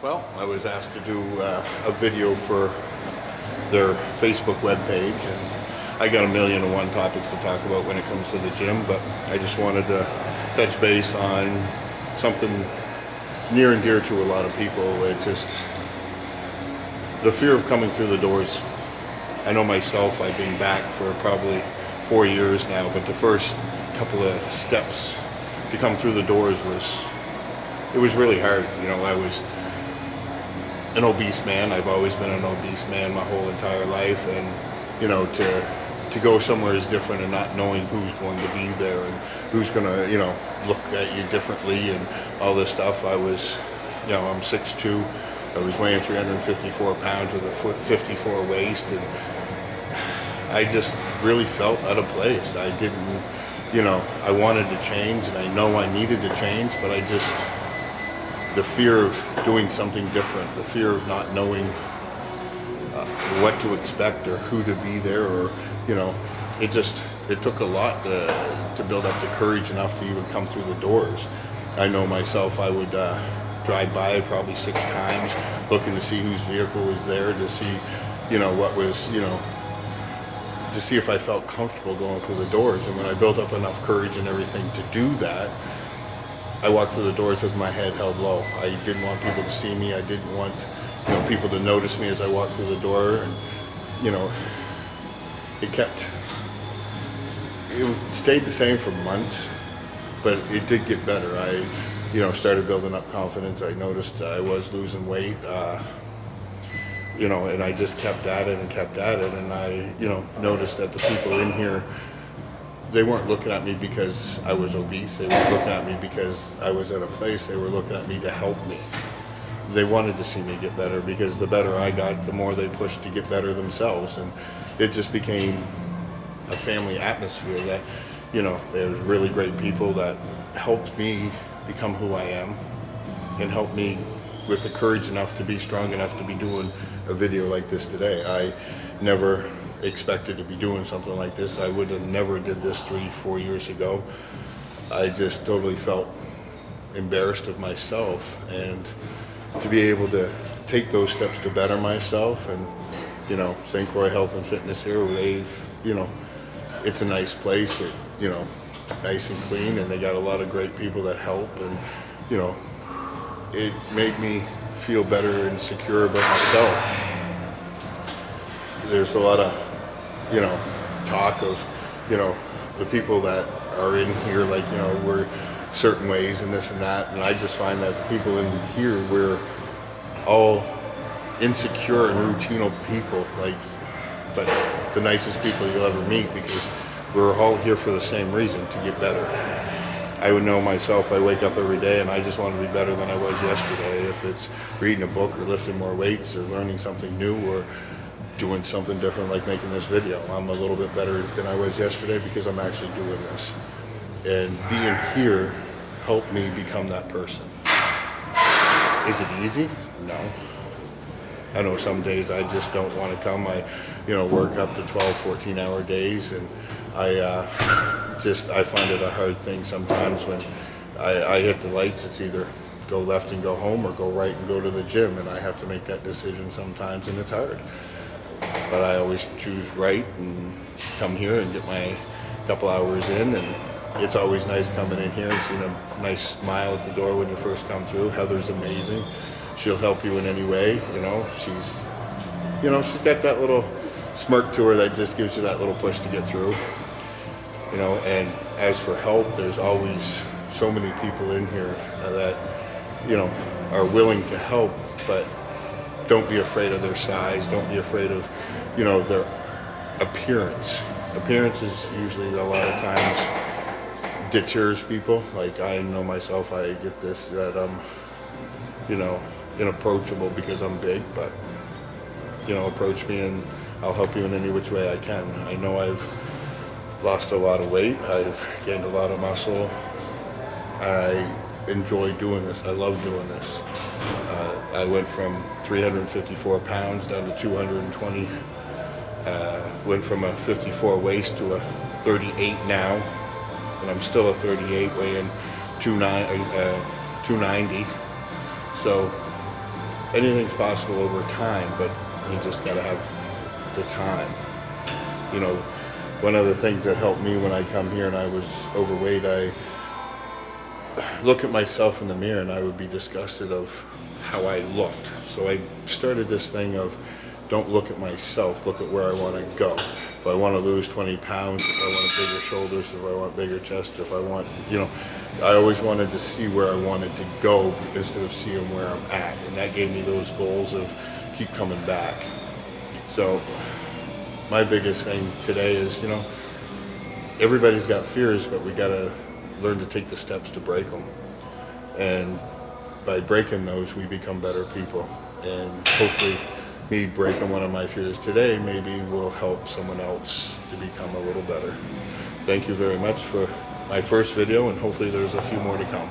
Well, I was asked to do a video for their Facebook webpage, and I got a million and one topics to talk about when it comes to the gym, but I just wanted to touch base on something near and dear to a lot of people. It's just the fear of coming through the doors. I know myself, I've been back for probably 4 years now, but the first couple of steps to come through the doors it was really hard. I was an obese man. I've always been an obese man my whole entire life, and to go somewhere is different, and not knowing who's going to be there and who's going to look at you differently and all this stuff. I'm 6'2". I was weighing 354 pounds with a 54 waist, and I just really felt out of place. I didn't, I wanted to change, and I know I needed to change, but the fear of doing something different, the fear of not knowing what to expect or who to be there, or, it took a lot to build up the courage enough to even come through the doors. I know myself, I would drive by probably 6 times looking to see whose vehicle was there, to see, what was, to see if I felt comfortable going through the doors. And when I built up enough courage and everything to do that, I walked through the doors with my head held low. I didn't want people to see me. I didn't want, people to notice me as I walked through the door. And, it stayed the same for months, but it did get better. I, started building up confidence. I noticed I was losing weight, and I just kept at it and kept at it. And I, noticed that the people in here, they weren't looking at me because I was obese. They weren't looking at me because I was at a place. They were looking at me to help me. They wanted to see me get better, because the better I got, the more they pushed to get better themselves. And it just became a family atmosphere that, there's really great people that helped me become who I am, and helped me with the courage enough to be strong enough to be doing a video like this today. I never expected to be doing something like this. I would have never did this 3-4 years ago. I just totally felt embarrassed of myself, and to be able to take those steps to better myself. And St Croix Health and Fitness here, it's a nice place. Nice and clean, and they got a lot of great people that help, and it made me feel better and secure about myself. There's a lot of talk of the people that are in here, like we're certain ways and this and that, and I just find that the people in here, we're all insecure and routine people, but the nicest people you'll ever meet, because we're all here for the same reason, to get better. I would know myself, I wake up every day and I just want to be better than I was yesterday. If it's reading a book or lifting more weights or learning something new or doing something different like making this video, I'm a little bit better than I was yesterday because I'm actually doing this. And being here helped me become that person. Is it easy? No. I know some days I just don't want to come. I work up to 12, 14-hour days, and I find it a hard thing sometimes when I hit the lights. It's either go left and go home, or go right and go to the gym, and I have to make that decision sometimes, and it's hard. But I always choose right and come here and get my couple hours in, and it's always nice coming in here and seeing a nice smile at the door when you first come through. Heather's amazing. She'll help you in any way. She's got that little smirk to her that just gives you that little push to get through. And as for help, there's always so many people in here that, are willing to help, but don't be afraid of their size. Don't be afraid of, their appearance. Appearance is usually a lot of times deters people. Like, I know myself, I get this, that I'm, inapproachable because I'm big, but, approach me and I'll help you in any which way I can. I know I've lost a lot of weight. I've gained a lot of muscle. I enjoy doing this. I love doing this. I went from 354 pounds down to 220. Went from a 54 waist to a 38 now, and I'm still a 38, weighing 290. So anything's possible over time, but you just gotta have the time. You know, one of the things that helped me when I come here and I was overweight, I look at myself in the mirror and I would be disgusted of how I looked. So I started this thing of don't look at myself, look at where I want to go. If I want to lose 20 pounds, if I want bigger shoulders, if I want bigger chest, if I want, you know, I always wanted to see where I wanted to go instead of seeing where I'm at. And that gave me those goals of keep coming back. So my biggest thing today is, you know, everybody's got fears, but we got to learn to take the steps to break them. And by breaking those, we become better people. And hopefully me breaking one of my fears today maybe will help someone else to become a little better. Thank you very much for my first video, and hopefully there's a few more to come.